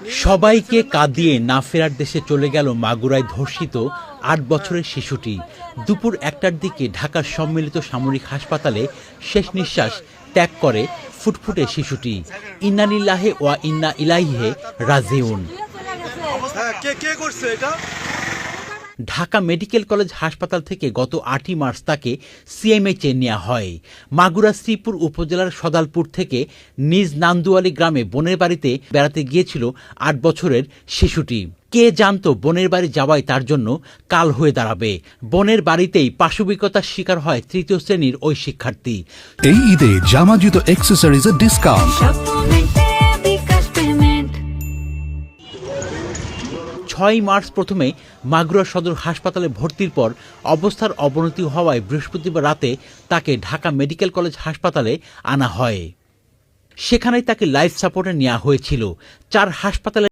সবাইকে কাঁদিয়ে না ফেরার দেশে চলে গেল মাগুরায় ধর্ষিত ৮ বছরের শিশুটি। দুপুর ১টার দিকে ঢাকার সম্মিলিত সামরিক হাসপাতালে শেষ নিঃশ্বাস ত্যাগ করে ফুটফুটে শিশুটি। ইন্না লিল্লাহি ওয়া ইন্না ইলাইহি রাজিউন। ঢাকা মেডিকেল কলেজ হাসপাতাল থেকে গত ৮ই মার্চ তাকে সিএমএইচে নেওয়া হয়। মাগুরা শ্রীপুর উপজেলার সদালপুর থেকে নিজ নান্দুয়ালি গ্রামে বোনের বাড়িতে বেড়াতে গিয়েছিল ৮ বছরের শিশুটি। কে জানতো বোনের বাড়ি যাওয়াই তার জন্য কাল হয়ে দাঁড়াবে। বোনের বাড়িতেই পাশবিকতার শিকার হয় ৩য় শ্রেণীর ওই শিক্ষার্থী। এই ঈদে জামা জুতো অ্যাক্সেসরিজের ডিসকাউন্ট। ৬ মার্চ প্রথমে মাগুরা সদর হাসপাতালে ভর্তির পর অবস্থার অবনতি হওয়ায় বৃহস্পতিবার রাতে তাকে ঢাকা মেডিকেল কলেজ হাসপাতালে আনা হয়। সেখানেই তাকে লাইফ সাপোর্টে নেওয়া হয়েছিল। ৪ হাসপাতালে